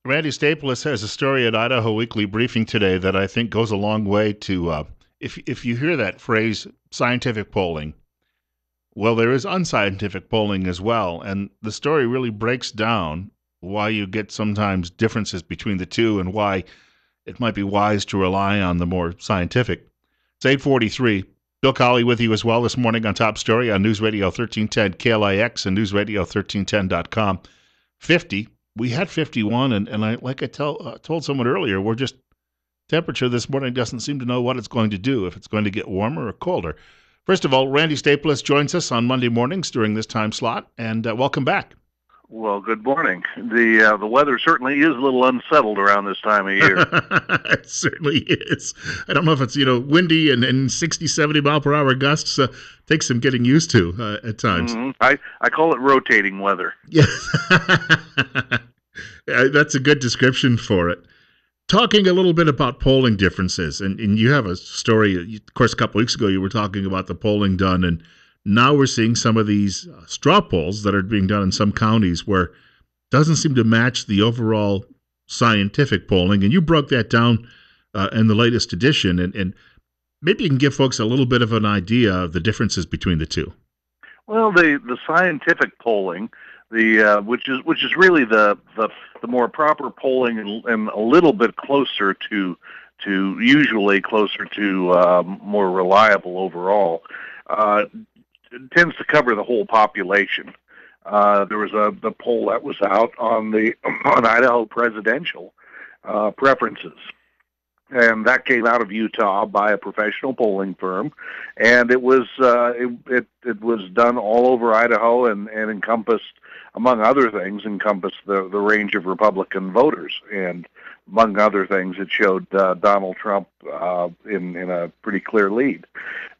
Randy Stapilus has a story at Idaho Weekly Briefing today that I think goes a long way to, if you hear that phrase, scientific polling, well, there is unscientific polling as well. And the story really breaks down why you get sometimes differences between the two and why it might be wise to rely on the more scientific. It's 8:43. Bill Colley with you as well this morning on Top Story on News Radio 1310 KLIX and newsradio1310.com. 50. We had 51, and I told someone earlier, we're just temperature this morning doesn't seem to know what it's going to do, if it's going to get warmer or colder. First of all, Randy Staples joins us on Monday mornings during this time slot, and welcome back. Well, good morning. The weather certainly is a little unsettled around this time of year. It certainly is. I don't know if it's, windy and 60, 70 mile per hour gusts. Takes some getting used to at times. Mm-hmm. I call it rotating weather. Yeah. That's a good description for it. Talking a little bit about polling differences, and you have a story, of course, a couple weeks ago you were talking about the polling done, and now we're seeing some of these straw polls that are being done in some counties where it doesn't seem to match the overall scientific polling, and you broke that down in the latest edition, and maybe you can give folks a little bit of an idea of the differences between the two. Well, the scientific polling, which is really the more proper polling and a little bit closer to usually closer to more reliable overall, tends to cover the whole population. There was the poll that was out on Idaho presidential preferences, and that came out of Utah by a professional polling firm, and it was done all over Idaho and encompassed, among other things, the range of Republican voters, and among other things, it showed Donald Trump in a pretty clear lead.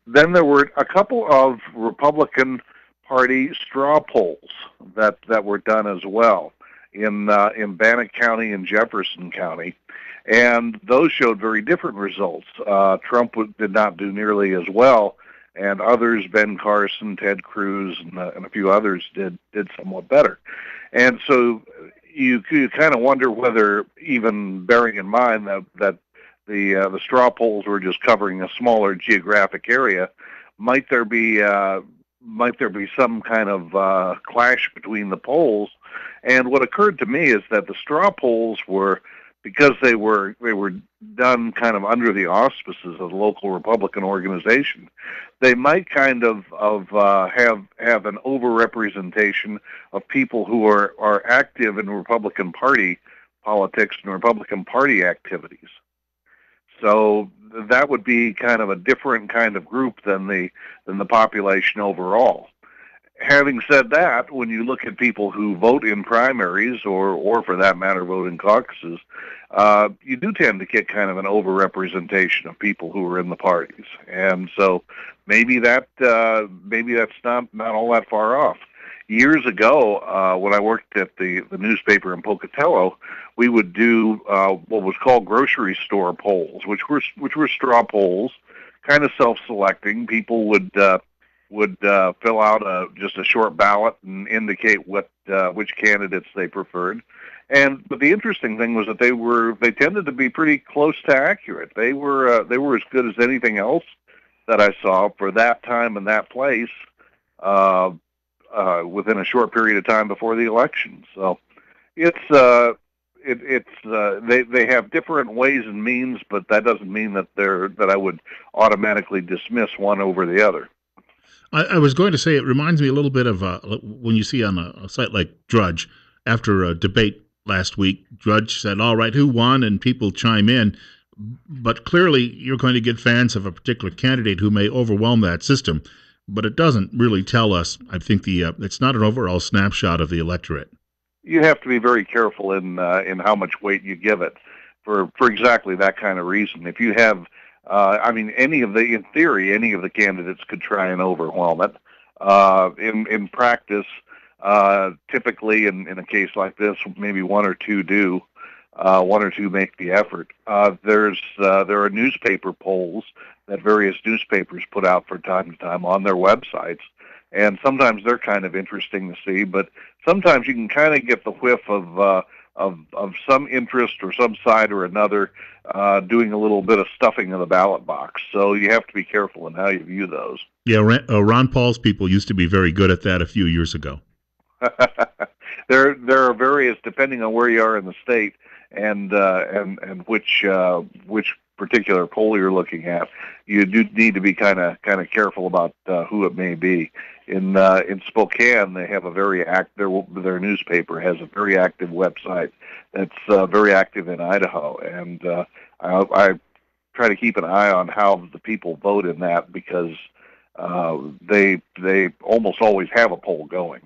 Then there were a couple of Republican Party straw polls that were done as well in Bannock County and Jefferson County, and those showed very different results. Trump did not do nearly as well, and others, Ben Carson, Ted Cruz, and a few others did somewhat better. And so you kind of wonder whether, even bearing in mind that the straw polls were just covering a smaller geographic area, might there be some kind of clash between the polls? And what occurred to me is that the straw polls were, because they were done kind of under the auspices of the local Republican organization, they might kind of have an overrepresentation of people who are active in Republican Party politics and Republican Party activities. So that would be kind of a different kind of group than the population overall. Having said that, when you look at people who vote in primaries or for that matter vote in caucuses, you do tend to get kind of an overrepresentation of people who are in the parties, and so maybe that's not all that far off. Years ago, when I worked at the newspaper in Pocatello, we would do what was called grocery store polls, which were straw polls, kind of self-selecting. People would fill out just a short ballot and indicate which candidates they preferred. But the interesting thing was that they tended to be pretty close to accurate. They were as good as anything else that I saw for that time and that place within a short period of time before the election. So they have different ways and means, but that doesn't mean that I would automatically dismiss one over the other. I was going to say, it reminds me a little bit of when you see on a site like Drudge, after a debate last week, Drudge said, all right, who won? And people chime in. But clearly, you're going to get fans of a particular candidate who may overwhelm that system. But it doesn't really tell us, I think, it's not an overall snapshot of the electorate. You have to be very careful in how much weight you give it for exactly that kind of reason. If you have in theory, any of the candidates could try and overwhelm it. In practice, typically in a case like this, maybe one or two do. One or two make the effort. There are newspaper polls that various newspapers put out from time to time on their websites, and sometimes they're kind of interesting to see, but sometimes you can kind of get the whiff of of some interest or some side or another, doing a little bit of stuffing of the ballot box. So you have to be careful in how you view those. Yeah, Ron Paul's people used to be very good at that a few years ago. There are various, depending on where you are in the state and which particular poll you're looking at. You do need to be kind of careful about who it may be. In Spokane, they have a very their newspaper has a very active website that's very active in Idaho, and I try to keep an eye on how the people vote in that, because they almost always have a poll going,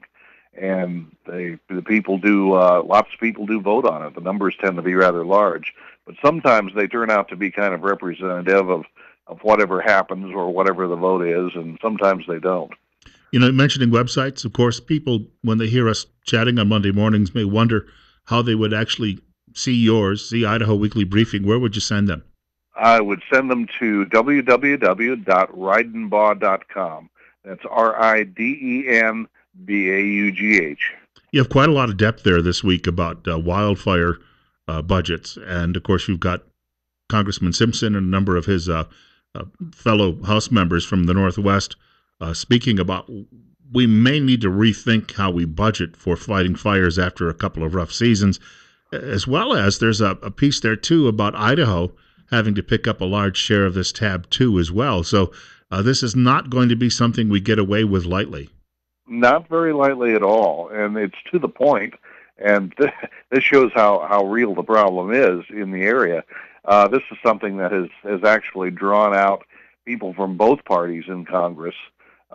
and the people do lots of people do vote on it. The numbers tend to be rather large, but sometimes they turn out to be kind of representative of whatever happens or whatever the vote is, and sometimes they don't. You know, mentioning websites, of course, people, when they hear us chatting on Monday mornings, may wonder how they would actually see Idaho Weekly Briefing. Where would you send them? I would send them to www.ridenbaugh.com. That's RIDENBAUGH. You have quite a lot of depth there this week about wildfire budgets. And, of course, you've got Congressman Simpson and a number of his fellow House members from the Northwest speaking about we may need to rethink how we budget for fighting fires after a couple of rough seasons, as well as there's a piece there, too, about Idaho having to pick up a large share of this tab, too, as well. So this is not going to be something we get away with lightly. Not very lightly at all, and it's to the point, and this shows how real the problem is in the area. This is something that has actually drawn out people from both parties in Congress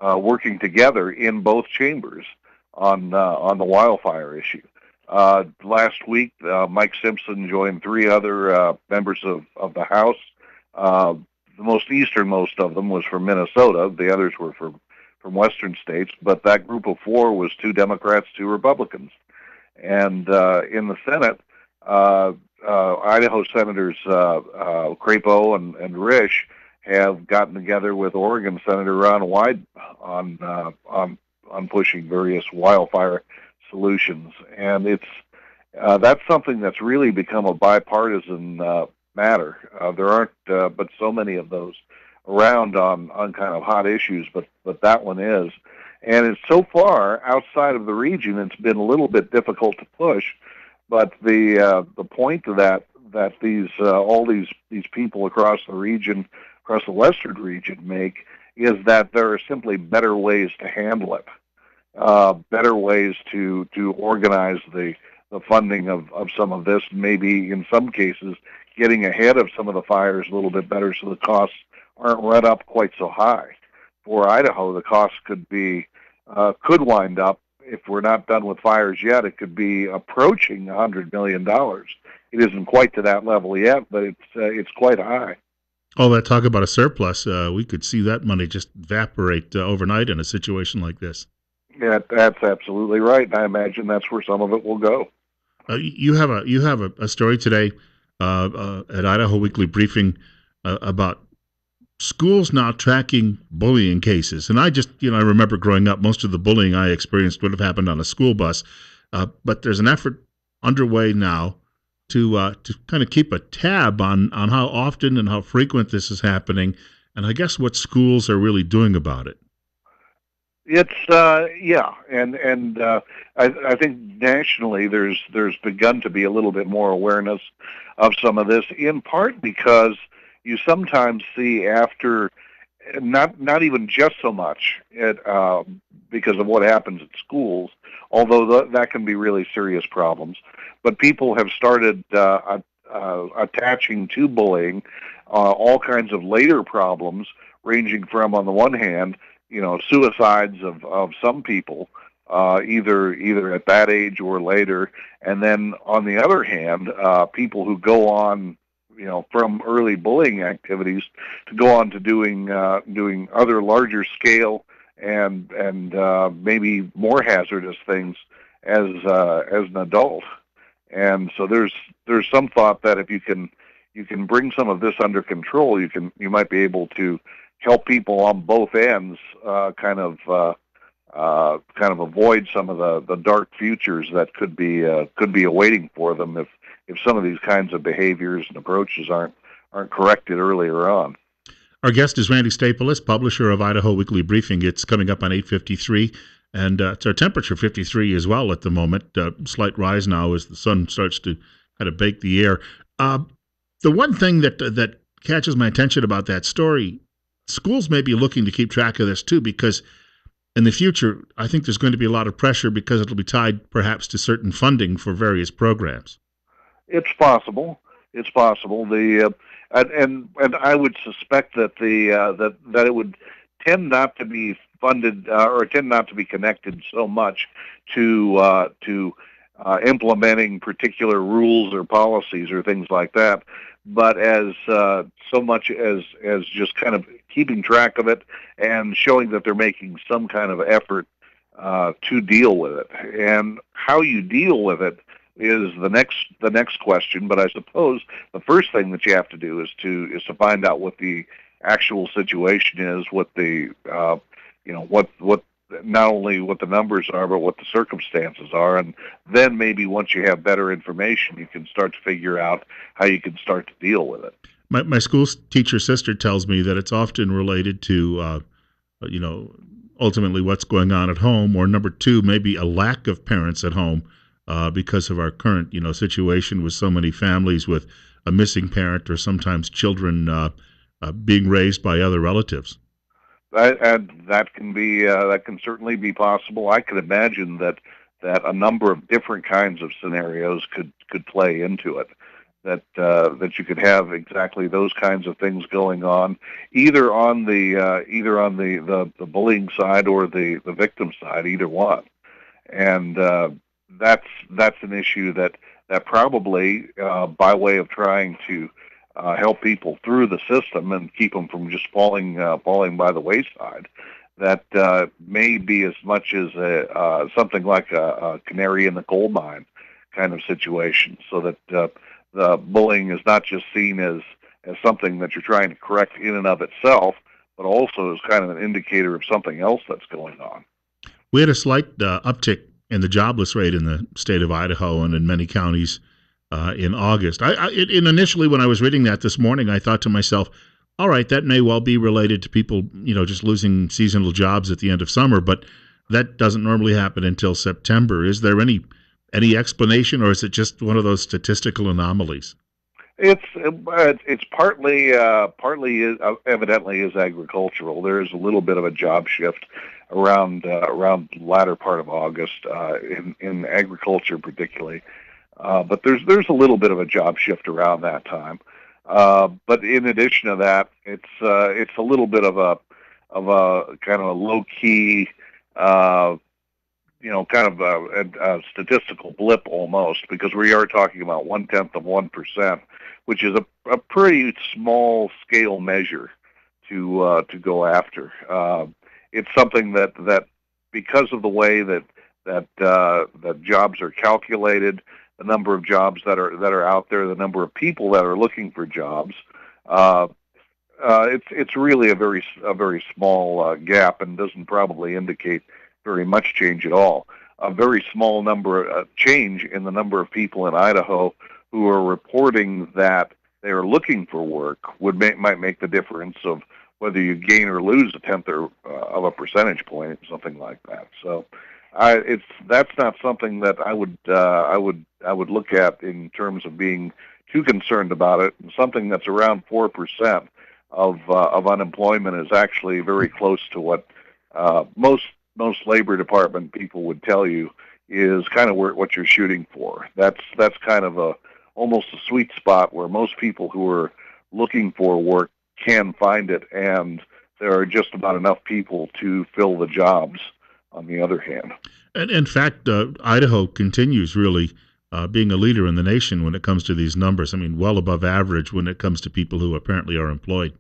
working together in both chambers on the wildfire issue. Last week, Mike Simpson joined three other members of the House. The most easternmost of them was from Minnesota. The others were from western states, but that group of four was two Democrats, two Republicans. And in the Senate, Idaho Senators Crapo and Risch have gotten together with Oregon Senator Ron Wyden on pushing various wildfire solutions, and that's something that's really become a bipartisan matter. There aren't but so many of those around on kind of hot issues, but that one is, and it's so far outside of the region, it's been a little bit difficult to push. But the point of that these all these people across the region, across the western region, make is that there are simply better ways to handle it, better ways to organize the funding of some of this, maybe in some cases getting ahead of some of the fires a little bit better so the costs aren't run up quite so high. For Idaho, the costs could wind up, if we're not done with fires yet, it could be approaching $100 million. It isn't quite to that level yet, but it's quite high. All that talk about a surplus, we could see that money just evaporate overnight in a situation like this. Yeah, that's absolutely right. And I imagine that's where some of it will go. You have a story today at Idaho Weekly Briefing about schools now tracking bullying cases. And I remember growing up, most of the bullying I experienced would have happened on a school bus. But there's an effort underway now to kind of keep a tab on how often and how frequent this is happening, and I guess what schools are really doing about it. It's and I think nationally there's begun to be a little bit more awareness of some of this, in part because you sometimes see after, not even just so much because of what happens at schools, although that can be really serious problems, but people have started attaching to bullying all kinds of later problems, ranging from, on the one hand, suicides of some people, either at that age or later, and then on the other hand, people who go on, from early bullying activities to go on to doing other larger scale and maybe more hazardous things as an adult. And so there's some thought that if you can bring some of this under control, you might be able to help people on both ends kind of avoid some of the dark futures that could be awaiting for them if some of these kinds of behaviors and approaches aren't corrected earlier on. Our guest is Randy Stapilus, publisher of Idaho Weekly Briefing. It's coming up on 8:53, and it's our temperature 53 as well at the moment. Slight rise now as the sun starts to kind of bake the air. The one thing that catches my attention about that story, schools may be looking to keep track of this too, because in the future, I think there's going to be a lot of pressure because it'll be tied perhaps to certain funding for various programs. It's possible. It's possible. And I would suspect that that it would tend not to be funded or tend not to be connected so much to implementing particular rules or policies or things like that, but as so much as just kind of keeping track of it and showing that they're making some kind of effort to deal with it. And how you deal with it is the next question. But I suppose the first thing that you have to do is to find out what the actual situation is, what the what not only what the numbers are, but what the circumstances are, and then maybe once you have better information, you can start to figure out how you can start to deal with it. My school teacher sister tells me that it's often related to ultimately what's going on at home, or number two, maybe a lack of parents at home. Because of our current, situation with so many families with a missing parent or sometimes children being raised by other relatives. And that can certainly be possible. I could imagine that a number of different kinds of scenarios could play into it. That you could have exactly those kinds of things going on, either on the bullying side or the victim side, either one, and that's an issue that probably, by way of trying to help people through the system and keep them from just falling by the wayside, that may be as much as something like a canary in the coal mine kind of situation, so that the bullying is not just seen as something that you're trying to correct in and of itself, but also as kind of an indicator of something else that's going on. We had a slight uptick in the jobless rate in the state of Idaho and in many counties in August. Initially, when I was reading that this morning, I thought to myself, all right, that may well be related to people, just losing seasonal jobs at the end of summer, but that doesn't normally happen until September. Is there any explanation, or is it just one of those statistical anomalies? It's partly evidently is agricultural. There is a little bit of a job shift around the latter part of August in agriculture particularly, but there's a little bit of a job shift around that time. But in addition to that, it's a little bit of a kind of a low key. Kind of a statistical blip almost, because we are talking about 0.1%, which is a pretty small scale measure to go after. It's something that because of the way that jobs are calculated, the number of jobs that are out there, the number of people that are looking for jobs, it's really a very small gap, and doesn't probably indicate very much change at all. A very small number change in the number of people in Idaho who are reporting that they are looking for work might make the difference of whether you gain or lose a tenth of a percentage point, something like that. So, that's not something that I would look at in terms of being too concerned about it. And something that's around 4% of unemployment is actually very close to what most labor department people would tell you is kind of what you're shooting for. That's kind of almost a sweet spot where most people who are looking for work can find it, and there are just about enough people to fill the jobs on the other hand. And in fact, Idaho continues really being a leader in the nation when it comes to these numbers. I mean, well above average when it comes to people who apparently are employed.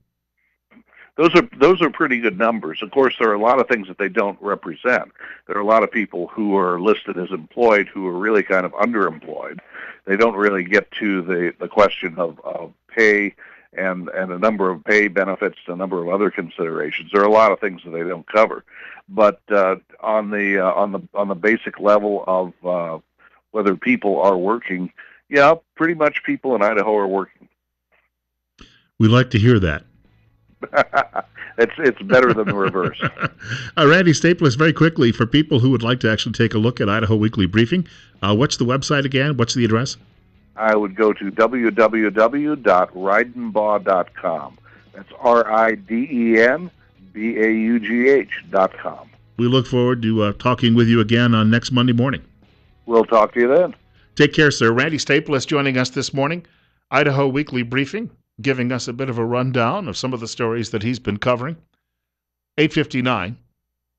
Those are pretty good numbers. Of course, there are a lot of things that they don't represent. There are a lot of people who are listed as employed who are really kind of underemployed. They don't really get to the question of pay and a number of pay benefits, a number of other considerations. There are a lot of things that they don't cover, but on the basic level of whether people are working, yeah, pretty much people in Idaho are working. We like to hear that. It's better than the reverse. Randy Stapilus, very quickly, for people who would like to actually take a look at Idaho Weekly Briefing, what's the website again? What's the address? I would go to www.ridenbaugh.com. That's RIDENBAUGH.com. We look forward to talking with you again on next Monday morning. We'll talk to you then. Take care, sir. Randy Stapilus joining us this morning. Idaho Weekly Briefing, giving us a bit of a rundown of some of the stories that he's been covering. 8:59.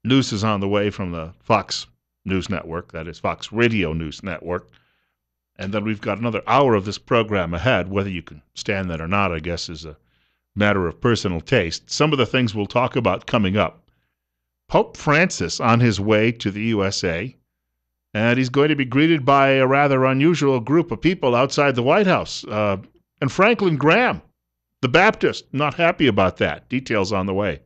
News is on the way from the Fox News Network, that is Fox Radio News Network. And then we've got another hour of this program ahead. Whether you can stand that or not, I guess, is a matter of personal taste. Some of the things we'll talk about coming up. Pope Francis on his way to the USA, and he's going to be greeted by a rather unusual group of people outside the White House. And Franklin Graham, the Baptist, not happy about that. Details on the way.